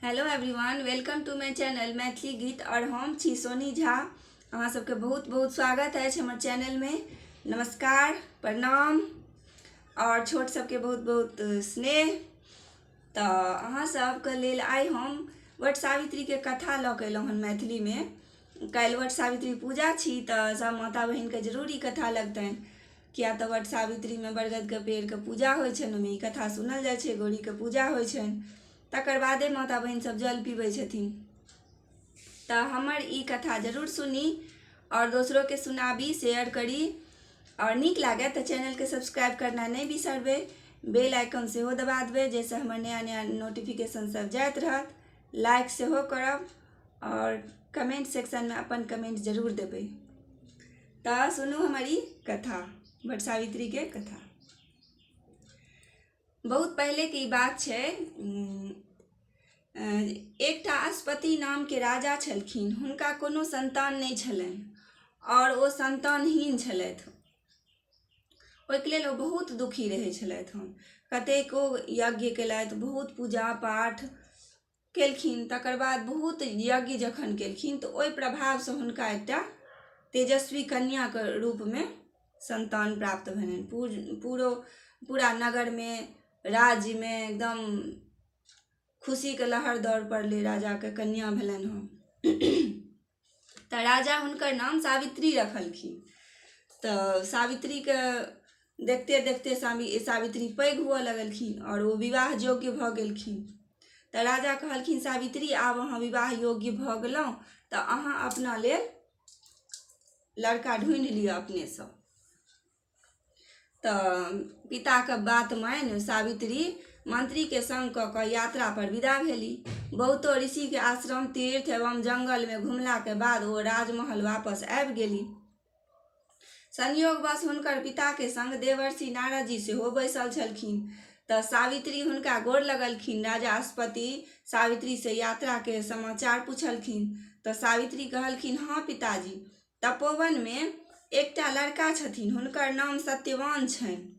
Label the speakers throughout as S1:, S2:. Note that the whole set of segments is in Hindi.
S1: Hello everyone, welcome to my channel Maithili गीत और हम छी सोनी झा। अहाँ सबके बहुत बहुत स्वागत है हमर चैनल में। नमस्कार, प्रणाम और छोट सबके बहुत बहुत स्नेह। तो अहाँ सबके लेल आइ हम वट सावित्री के कथा लऽ के अयलहुँ हन मैथिली में। कल वट सावित्री पूजा छी तो सब माता बहन के जरूर ई कथा लगतनि, किया तो वट सावित्री में बरगद के पेड़ के पूजा होइ छनि, ओहिमे ई कथा सुनल जाइ छै। गौरी के पूजा होइ छनि, तकर बादे माता बहन सब जल पीबै छथिन। तो हमर ई कथा जरूर सुनी और दोसरों के सुनाबी, शेयर करी और नीक लागे तो चैनल के सब्सक्राइब करना नहीं बिसरबे। बेल आइकन से हो दबा देवे, जैसे हमर नया नया नोटिफिकेशन सब जात रहत। लाइक से हो करब और कमेंट सेक्शन में अपन कमेंट जरूर देवे। तो सुनू हमारी कथा, वट सावित्री के कथा। बहुत पहले की बात छै। एकटा अस्पति नाम के राजा छलखिन। हुनका कोनो संतान नहीं छलनि और ओ संतानहीन छलथि। ओहिके लेल ओ बहुत दुखी रहै छलथि हन। कतेको यज्ञ केलथि, बहुत पूजा पाठ केलखिन। तकर बाद बहुत यज्ञ जखन केलखिन तऽ ओहि प्रभावसँ हुनका एकटा तेजस्वी कन्या के रूप में संतान प्राप्त भेलनि। पूरा नगर में, राज्य में एकदम खुशी के लहर दौड़ पड़लै। राजा के कन्या भेलनि हँ। तऽ राजा हुनकर नाम सावित्री रखलखिन। तऽ सावित्री के देखते देखते सावित्री पैघ हुअ लगलखिन और वो विवाह योग्य भऽ गेलखिन। तऽ राजा कहलखिन, सावित्री आब अहाँ विवाह योग्य भऽ गेलहुँ तऽ अहाँ अपना लेल लड़का ढूंढि लिअ अपनेसँ। तऽ पिता के बात मानि सावित्री मंत्री के संग कऽ कऽ यात्रा पर विदा भेली। बहुतो ऋषि के आश्रम, तीर्थ एवं जंगल में घुमला के बाद वो राजमहल वापस आबि गेली। संयोगवश हुनकर पिता के संग देवर्षि नारद जी सेहो बैसल छलखिन। तऽ सावित्री हुनका गोर लगलखिन। राजा अस्पति सावित्री से यात्रा के समाचार पूछलखिन। तऽ सावित्री कहलखिन, हाँ पिताजी, तपोवन में एकटा लड़का छथिन, हुनकर नाम सत्यवान छनि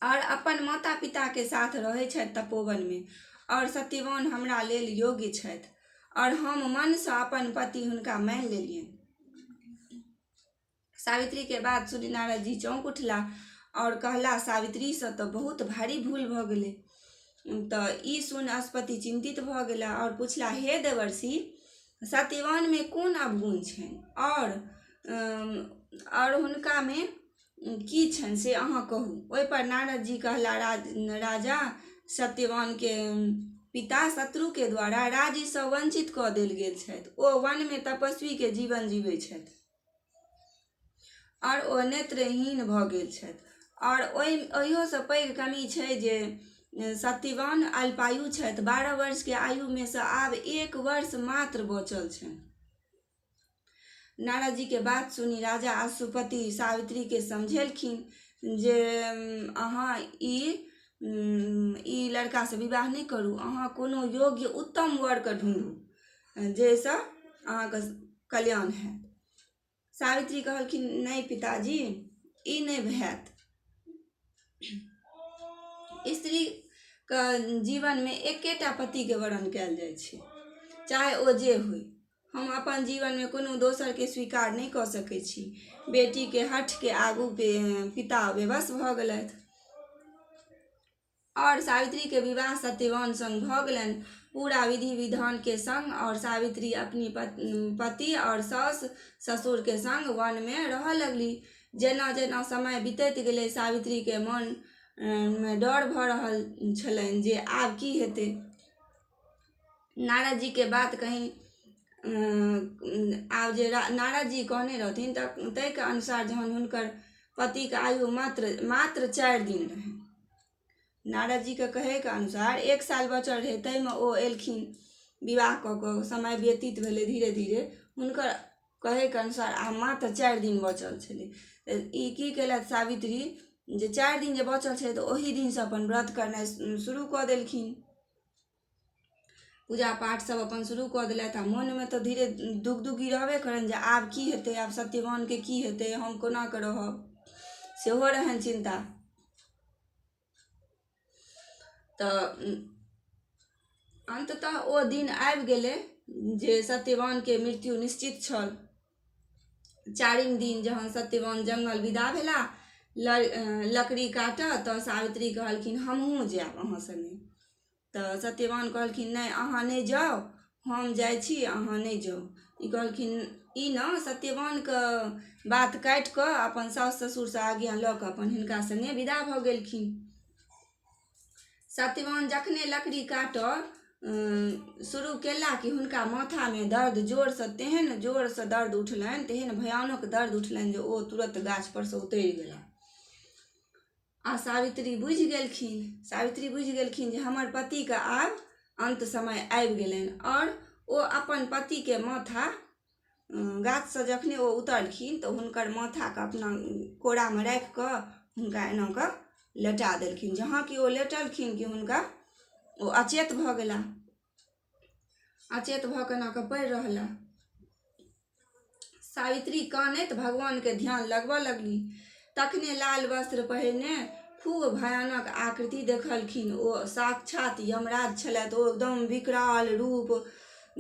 S1: और अपन माता पिता के साथ रहै छथि तपोवन में। और सत्यवान हमरा लेल योग्य छथि और हम मन से अपन पति हुनका मानि लेलियनि। सावित्री के बात सुनि नारद जी चौंक उठला और कहला, सावित्री से तो बहुत भारी भूल भऽ गेलै। तऽ ई सुन अस्पति चिंतित भऽ गेला और पुछला, हे देवर्षि, सत्यवान में कोन अवगुण छनि और हुनका में की छनि से अहाँ कहू। ओहि पर नारद जी कहला, राजा, सत्यवान के पिता शत्रु के द्वारा राज्य से वंचित कऽ देल गेल छथि। ओ वन में तपस्वी के जीवन जीवै छथि और ओ नेत्रहीन भऽ गेल छथि। और ओहियो से पैघ कमी छै जे सत्यवान अल्पायु छथि। 12 वर्ष के आयु में से आब 1 वर्ष मात्र बचल छनि। नारद जी के बात सुनी राजा अस्पति सावित्री के समझेलखिन जे अहाँ ई लड़का से विवाह नहीं करू। अहाँ कोनो योग्य उत्तम वर के ढूंढू जैसे अहाँ के कल्याण है। सावित्री कहलखिन, नहीं पिताजी, ई नहीं भैत। स्त्री के जीवन में एकेटा पति के वरण कयल जाइ छै, चाहे ओ जे होय। हम अपन जीवन में कोनो दोसर के स्वीकार नहीं कऽ सकै छी। बेटी के हठ के आगू पिता बेबस भऽ गेलथि और सावित्री के विवाह सत्यवान संग भऽ गेलनि, पूरा विधि विधान के संग। और सावित्री अपनी पति और सास ससुर के संग वन में रह लगली। जेना जेना समय बीतैत गेलै, सावित्री के मन में डर भऽ रहल छलनि जे आब की हेतै। नारद जी के बात कहीं आब जे नारद जी कहने रहथिन ताहि के अनुसार जहन हुनकर पति के आयु मात्र 4 दिन रहे। नारद जी के कहे के अनुसार 1 साल बचल रहे, तै में ओ एलखिन विवाह कऽ कऽ। समय व्यतीत भेलै धीरे धीरे। हुनकर कहे के अनुसार आब मात्र 4 दिन बचल छलै। ई की केलथि सावित्री, जे 4 दिन जे बचल छलै तऽ ओही दिन से अपन व्रत करनाइ शुरू कऽ देलखिन। पूजा पाठ सब अपन शुरू कऽ देलथि। आ मन में तो धीरे दुगदुगी रहबे करनि जे आब की हेतै, आब सत्यवान के की हेतै, हम कोना कऽ रहब, सेहो रहनि चिंता। तऽ अंततः ओ दिन आबि गेलै जे सत्यवानके मृत्यु निश्चित छल। चारिम दिन जहन सत्यवान जंगल विदा भेला लकड़ी काटऽ तऽ सावित्री कहलखिन हमहूँ जायब अहाँ सङ्गे। तऽ सत्यवान कहलखिन नहि अहाँ नहि जाउ, हम जाइ छी, अहाँ नहि जाउ। ई कहलखिन ई ने सत्यवानके बात काटि कऽ अपन साउस ससुरसँ आज्ञा लऽ कऽ अपन हिनका सङ्गे विदा भऽ गेलखिन। सत्यवान जखने लकड़ी काटऽ शुरू केला कि हुनका माथामे दर्द जोरसँ तेहन जोरसँ दर्द उठलनि, तेहन भयानक दर्द उठलनि जे ओ तुरत गाछ पर से उतरि गेला। आ सावित्री बुझि गेलखिन जे हमर पतिके आब अंत समय आबि गेलनि। और ओ अपन पतिके माथा गाछसँ जखने ओ उतरलखिन तऽ हुनकर माथाके अपना कोरामे राखि कऽ हुनका एना कऽ लेटा देलखिन। जहाँ कि ओ लेटलखिन कि हुनका ओ अचेत भऽ गेला। अचेत भऽ कऽ एना कऽ पड़ि रहला। सावित्री कानैत भगवानके ध्यान लगबऽ लगली। तखने लाल वस्त्र पहिरने खूब भयानक आकृति देखलखिन। ओ साक्षात यमराज छलथि। ओ एकदम विकराल रूप,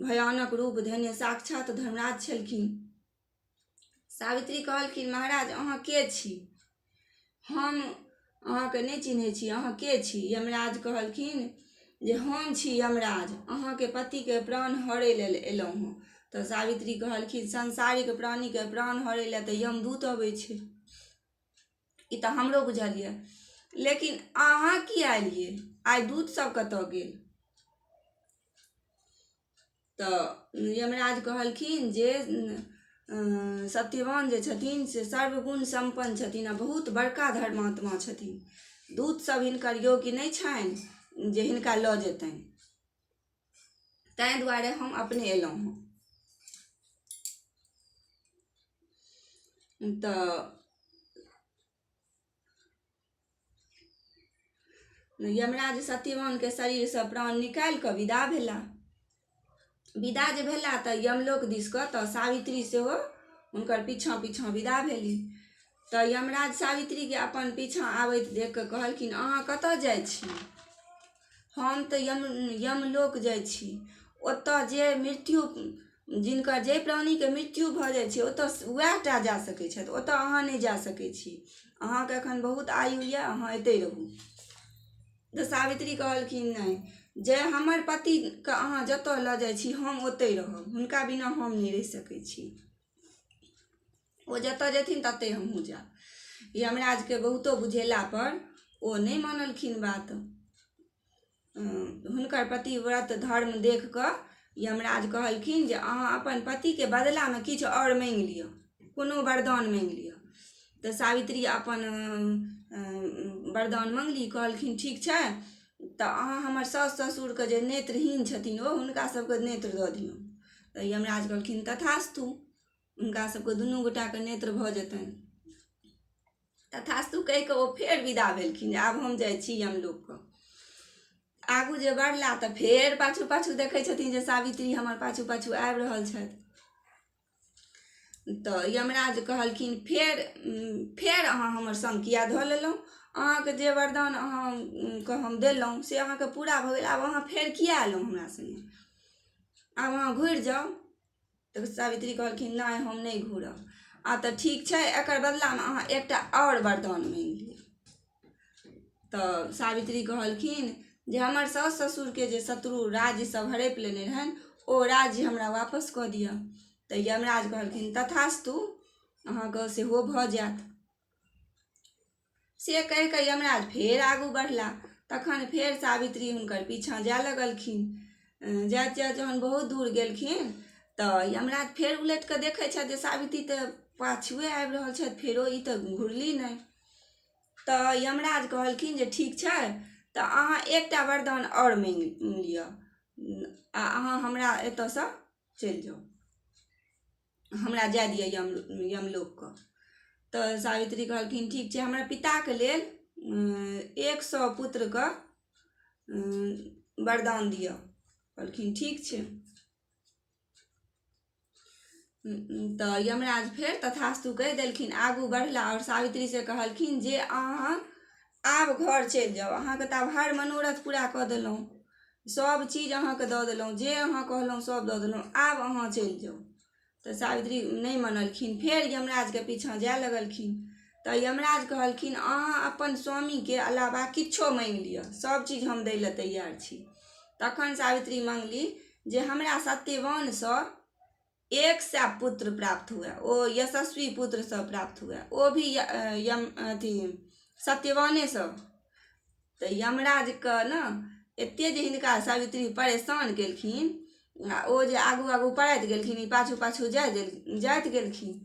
S1: भयानक रूप धने साक्षात धर्मराज छलखिन। सावित्री कहलखिन महाराज अहाँ के छी? हम अहाँके नहि चिन्है छी, अहाँ के छी? यमराज कहलखिन जे हम छी यमराज, अहाँके पतिके प्राण हरै लेल अयलहुँ हँ। तऽ सावित्री कहलखिन संसारिक प्राणीके प्राण हरै लेल तऽ यमदूत अबै छै, ई तऽ हमरो बुझल यऽ, लेकिन अहाँ किया एलियै? आइ दूत सब कतऽ गेल? तऽ यमराज कहलखिन जे सत्यवान जे छथिन से सर्वगुण सम्पन्न छथिन आ बहुत बड़का धर्मात्मा छथिन। दूत सब हिनकर योग्य नहि छनि जे हिनका लऽ जेतनि, ताहि दुआरे हम अपने अयलहुँ हँ। तऽ यमराज सत्यवानके शरीरसँ प्राण निकालि कऽ विदा भेला। विदा जे भेला तऽ यमलोक दिस कऽ तऽ सावित्री सेहो हुनकर पीछाँ पीछाँ विदा भेली। तऽ यमराज सावित्रीके अपन पीछाँ आबैत देख कऽ कहलखिन अहाँ कतऽ जाइ छी? हम तऽ यमलोक जाइ छी। ओतऽ जे मृत्यु जिनकर जे प्राणीके मृत्यु भऽ जाइ छै ओतऽ वएह टा जा सकै छथि, ओतऽ अहाँ नहि जा सकै छी। अहाँके एखन बहुत आयु यऽ, अहाँ एतै रहू। तऽ सावित्री कहलखिन नहि, जे हमर पतिके अहाँ जतऽ लऽ जाइ छी हम ओतै रहब, हुनका बिना हम नहि रहि सकै छी। ओ जतऽ जेथिन ततै हमहूँ जायब। यमराजके बहुतो बुझेला पर ओ नहि मानलखिन बात। हुनकर पतिव्रत धर्म देख कऽ यमराज कहलखिन जे अहाँ अपन पतिके बदलामे किछु आओर माँगि लिअ, कोनो वरदान माँगि लिअ। तऽ सावित्री अपन वरदान मँगली। कहलखिन ठीक छै, तऽ अहाँ हमर साउस ससुरके जे नेत्रहीन छथिन ओ हुनका सबके नेत्र दऽ दियौ। तऽ यमराज कहलखिन तथास्तु, हुनका सबके दुनू गोटाके नेत्र भऽ जेतनि। तथास्तु कहि कऽ ओ फेर विदा भेलखिन। आब हम जाइ छी यमलोक। आगू जे बढ़ला तऽ फेर पाछू पाछू देखै छथिन जे सावित्री हमर पाछू पाछू आबि रहल छथि। तऽ यमराज कहलखिन फेर अहाँ हमर सङ्ग किया धऽ लेलहुँ? अहाँके जे वरदान अहाँके हम देलहुँ से अहाँके पूरा भऽ गेल, आब अहाँ फेर किया एलहुँ हमरा सङ्गे? आब अहाँ घुरि जाउ। तऽ सावित्री कहलखिन नहि हम नहि घुरब। तऽ ठीक छै, एकर बदलामे अहाँ एकटा आओर वरदान माँगि लिअ। तऽ सावित्री कहलखिन जे हमर साउस ससुरके जे शत्रु राज्य सब हड़पि लेने रहनि ओ राज्य हमरा वापस कऽ दिअ। तऽ यमराज कहलखिन तथास्तु, अहाँके सेहो भऽ जायत। से कहि कऽ यमराज फेर आगू बढ़ला। तखन फेर सावित्री हुनकर पीछाँ जाय लगलखिन। जाइत जाइत जहन बहुत दूर गेलखिन तऽ यमराज फेर उलटि कऽ देखै छथि जे सावित्री तऽ पाछुए आबि रहल छथि, फेरो ई तऽ घुरली नहि। तऽ यमराज कहलखिन जे ठीक छै, तऽ अहाँ एकटा वरदान आओर माँगि लिअ आ अहाँ हमरा एतऽसँ चलि जाउ, हमरा जाय दिअ यमलोकके। तऽ सावित्री कहलखिन ठीक छै, हमरा पिताके लेल 100 पुत्रके वरदान दिअ। कहलखिन ठीक छै। तऽ यमराज फेर तथास्तु कहि देलखिन। आगू बढ़ला और सावित्री से कहलखिन जे अहाँ आब घर चलि जाउ, अहाँके तऽ आब हर मनोरथ पूरा कऽ देलहुँ। सब चीज अहाँके दऽ देलहुँ, जे अहाँ कहलहुँ सब दऽ देलहुँ, आब अहाँ चलि जाउ। तऽ सावित्री नहीं मनलखिन, फेर यमराजके पीछाँ जाए लगलखिन। तऽ यमराज कहलखिन अहाँ अपन स्वामीके अलावा किछो माँगि लिअ, सब चीज हम दै लए तैयार छी। तखन सावित्री मांगली जे हमरा सत्यवानसँ 100 पुत्र प्राप्त हुए, ओ यशस्वी पुत्र सब प्राप्त हुए, ओ भी सत्यवानेसँ। तऽ यमराजके ने एतेक जे हिनका सावित्री परेशान केलखिन, आ ओ जे आगू आगू पड़ैत गेलखिन, ई पाछू पाछू जाइत गेलखिन।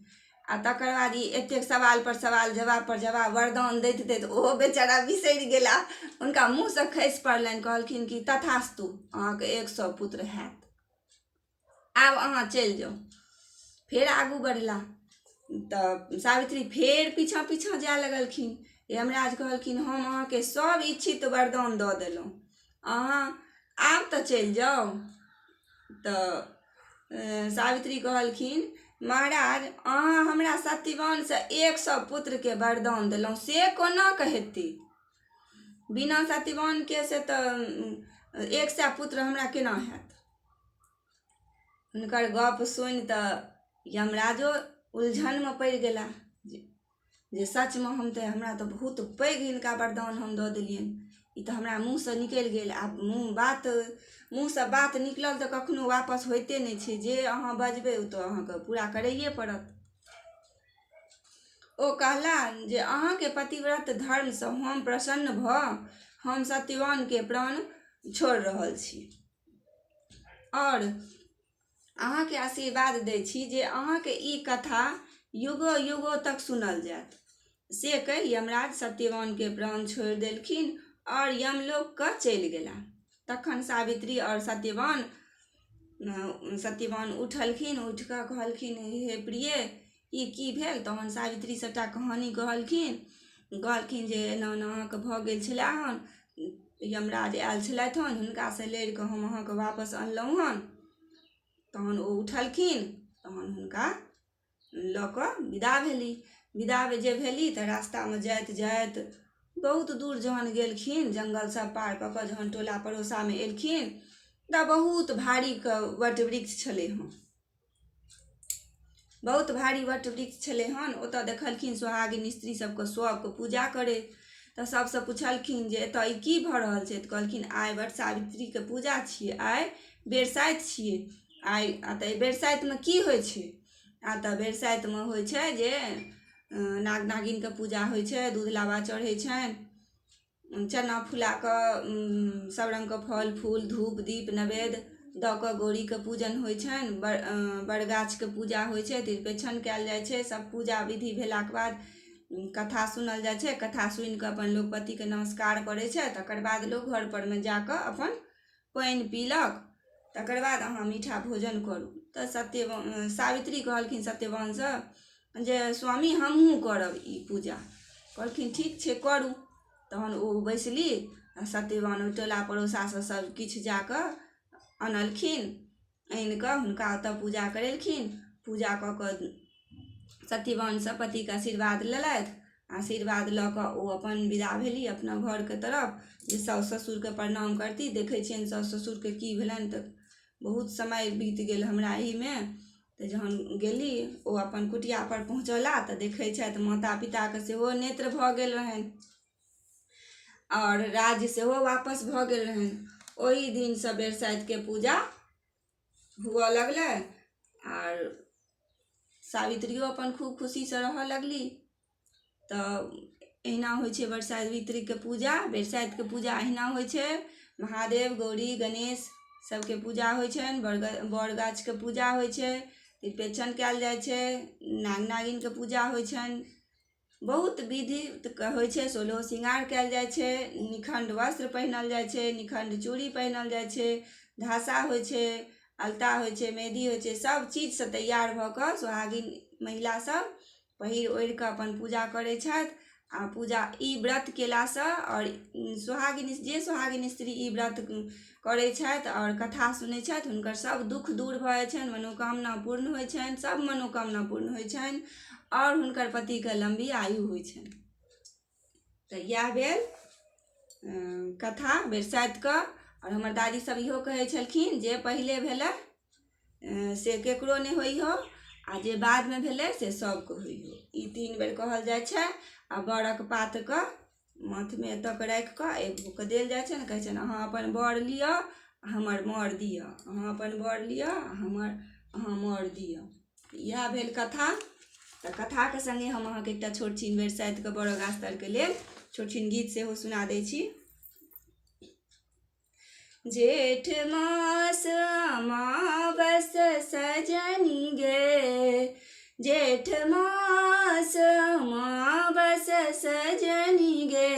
S1: आ तकर बाद ई एतेक सवाल पर सवाल, जवाब पर जवाब, वरदान दैत दैत ओहो बेचारा बिसरि गेला, हुनका मुँहसँ खसि पड़लनि। कहलखिन कि तथास्तु, अहाँके 100 पुत्र हैत, आब अहाँ चलि जाउ। फेर आगू बढ़ला तऽ सावित्री फेर पीछाँ पीछाँ जाए लगलखिन। यमराज कहलखिन हम अहाँके सब इच्छित वरदान दऽ देलहुँ, अहाँ आब तऽ चलि जाउ। तऽ सावित्री कहलखिन महाराज अहाँ हमरा सत्यवानसँ 100 पुत्रके वरदान देलहुँ, से कोना हेतै? बिना सत्यवानके से तऽ 100 पुत्र हमरा केना हैत? हुनकर गप सुनि तऽ यमराजो उलझनमे पड़ि गेला जे सचमे हमरा तऽ बहुत पैघ हिनका वरदान हम दऽ देलियनि, ई तऽ हमरा मुँहसँ निकलि गेल। आब मुँहसँ बात निकलल तऽ कखनो वापस होइते नहि छै, जे अहाँ बजबै ओ तऽ अहाँके पूरा करैए पड़त। ओ कहला जे अहाँके पतिव्रत धर्मसँ हम प्रसन्न भऽ हम सत्यवानके प्राण छोड़ि रहल छी, और अहाँके आशीर्वाद दै छी जे अहाँके ई कथा युगो युगो तक सुनल जायत। से कहि यमराज सत्यवानके प्राण छोड़ि देलखिन और यमलोक चलि गेला। तखन सावित्री और सत्यवान उठलखिन, उठि कऽ कहलखिन हे प्रिय ई की भेल? तहन सावित्री सबटा कहानी कहलखिन जे एना एना अहाँके भऽ गेल छलै हन, यमराज आयल छलथि हन, हुनकासँ लड़ि कऽ हम अहाँके वापस अनलहुँ हन। तहन ओ उठलखिन, तहन हुनका लऽ कऽ विदा जे भेली तऽ रास्तामे जाइत जाइत बहुत दूर जहन गेलखिन, जंगल सब पार कऽ कऽ जहन टोला पड़ोसामे एलखिन तऽ बहुत भारी वट वृक्ष छलै हन, बहुत भारी वट वृक्ष छलै हन। ओतऽ देखलखिन सोहागिन स्त्री सबके सबके पूजा करे। तऽ सबसँ पुछलखिन जे एतऽ ई की भऽ रहल छै? तऽ कहलखिन आइ वट सावित्रीके पूजा छियै, आइ बरसाइत छियै। तऽ बरसाइतमे की होइ छै? तऽ बरसाइतमे होइ छै जे नाग नागिनके पूजा होइ छै, दूध लाबा चढ़ै छनि, चना फुला कऽ सब रङ्गके फल फूल धूप दीप नैवेद्य दऽ कऽ गौरीके पूजन होइ छनि, बड़गाछके पूजा होइ छै, तिरपेछन कयल जाइ छै। सब पूजा विधि भेलाके बाद कथा सुनल जाइ छै, कथा सुनि कऽ अपन लोक पतिके नमस्कार करै छै। तकर बाद लोक घर परमे जाकऽ अपन पानि पीलक, तकर बाद अहाँ मीठा भोजन करू। तऽ सावित्री कहलखिन सत्यवानसँ जे स्वामी हमहूँ करब ई पूजा। कहलखिन ठीक छै करू। तहन ओ बैसली, सत्यवान टोला पड़ोसासँ सब किछु जाकऽ अनलखिन, आनि कऽ हुनका ओतऽ पूजा करेलखिन। पूजा कऽ कऽ सत्यवानसँ पतिके आशीर्वाद लेलथि, आशीर्वाद लऽ कऽ ओ अपन विदा भेली अपना घरके तरफ, जे साउस ससुरके प्रणाम करती। देखै छियनि साउस ससुरके की भेलनि तऽ बहुत समय बीत गेल हमरा एहिमे। तऽ जहन गेली ओ अपन कुटिया पर पहुँचला तऽ देखै छथि माता पिताके सेहो नेत्र भऽ गेल रहनि और राज्य सेहो वापस भऽ गेल रहनि। ओहि दिनसँ बरसाइतके पूजा हुअ लगलै और सावित्रियो अपन खूब खुशीसँ रहऽ लगली। तऽ एहिना होइ छै बरसावित्रीके पूजा, बरसाइतके पूजा एहिना होइ छै। महादेव गौरी गणेश सबके पूजा होइ छनि, बड़ गाछके पूजा होइ छै, तिरपेछन कयल जाइ छै, नाग नागिनके पूजा होइ छनि, बहुत विधि होइ छै। 16 श्रृंगार कयल जाइ छै, निखण्ड वस्त्र पहिनल जाइ छै, निखण्ड चूड़ी पहिनल जाइ छै, धासा होइ छै, अलता होइ छै, मेहंदी होइ छै। सब चीजसँ तैयार भऽ कऽ सोहागिन महिला सब पहिर ओढ़ि कऽ अपन पूजा करै छथि। आ पूजा ई व्रत केलासँ और सोहागिन स्त्री ई व्रत करै छथि और कथा सुनै छथि, हुनकर सब दुख दूर भऽ जाइ छनि, मनोकामना पूर्ण होइ छनि, सब मनोकामना पूर्ण होइ छनि और हुनकर पतिके लम्बी आयु होइ छनि। तऽ इएह भेल कथा बरसाइतके। और हमर दादी सब इहो कहै छलखिन जे पहिले भेलै से केकरो नहि होइ हो आ जे बादमे भेलै से सबके होइ हो। ई 3 बेर कहल जाइ छै। आ बड़क पातके माथमे एतऽ राखि कऽ एगोके देल जाइ छै ने, कहै छै ने अहाँ अपन बर लिअ हमर मर दिअ, अहाँ अपन बर लिअ अहाँ मर दिअ। इएह भेल कथा। तऽ कथाके सङ्गे हम अहाँके एकटा छोट छीन बरसाइतके बड़क आस्तरके लेल छोट छीन गीत सेहो सुना दै छी। जेठ मास अमावस सजनी गे, जेठ मास अमावस सजनी गे,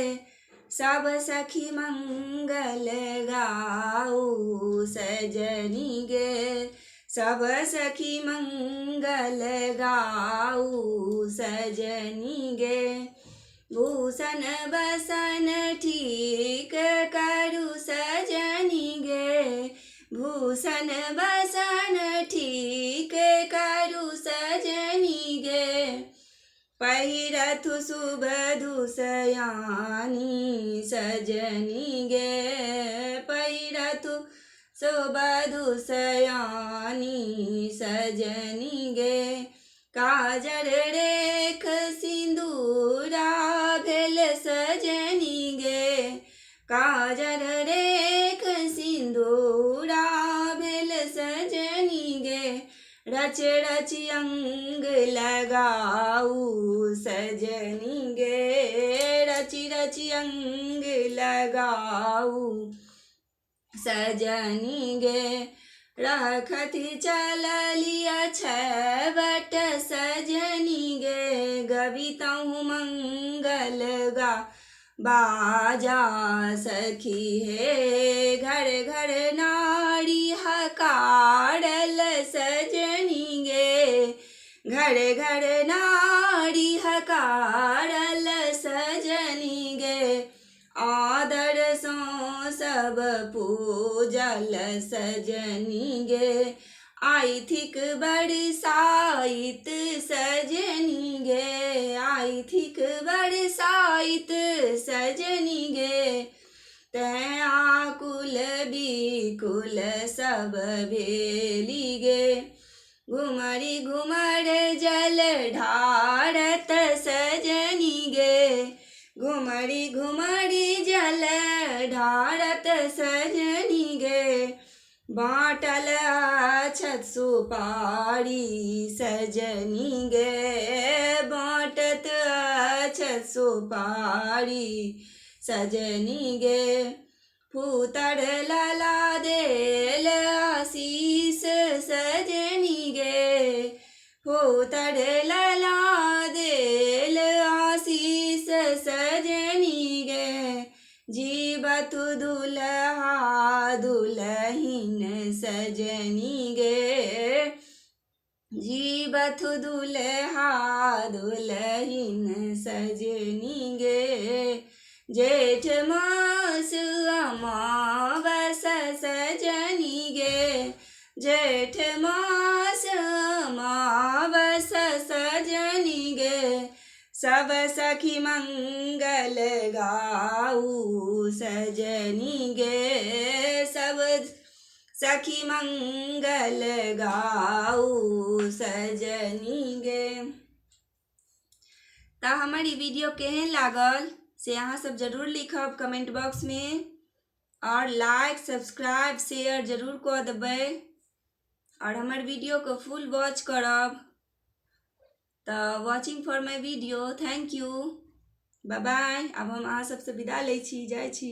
S1: सब सखी मंगल गाऊ सजनी गे, सब सखी मंगल गाऊ सजनी गे, भूषण बसन ठीक करू सजनी गे, भूषण बसन ठीक करू सजनी गे, पहिरथु शुभ दुसयानी सजनी गे, पहिरथु शुभ दुसयानी सजनी गे, काजर रेख सिंदूरा भेल सजनी गे, काजर रेख सिंदूरा भेल सजनी गे, रच रच अंग लगाऊ सजनी गे, रचि रचि अंग लगाऊ सजनी गे, रखती चललिया छवट सजनी गे, गवितहु मंगल गा बाजा सखी हे, घर घर नारी हकारल सजनी गे, घर घर नारी हकारल सजनी गे, आदर सो सब पूजल सजनी गे, आई थिक बरसाइत सजनी गे, आई थिक बरसाइत सजनी गे, तैं आकुल बिकुल सब भेली गे, घुमरी घुमर जल ढारत सजनी गे, घुमरी घुमरी जल ढारत सजनी गे, बाँटल अक्षत सुपारी सजनी गे, बाँटत अक्षत सुपारी सजनी गे, फूतर लला देल आशीष सजनी गे, फूतर लला देल आशीष सजनी गे, जीवतु दुल्हा दुल्हिन सजनी गे, जीवतु दुल्हा दुल्हिन सजनी गे, जेठ मास अमावस सजनी गे, जेठ मास अमावस सजनी गे, सब सखी मंगल गाऊ सजनी गे, सब सखी मंगल गाऊ सजनी गे। तऽ हमर ई वीडियो केहन लागल से अहाँ सब जरूर लिखब कमेंट बॉक्स में, और लाइक सब्सक्राइब शेयर जरूर कऽ देबै, और हमर वीडियो को फुल वॉच करब। तऽ watching for my video, thank you, bye bye. अब हम अहाँ सबसे विदा लै छी, जाइ छी।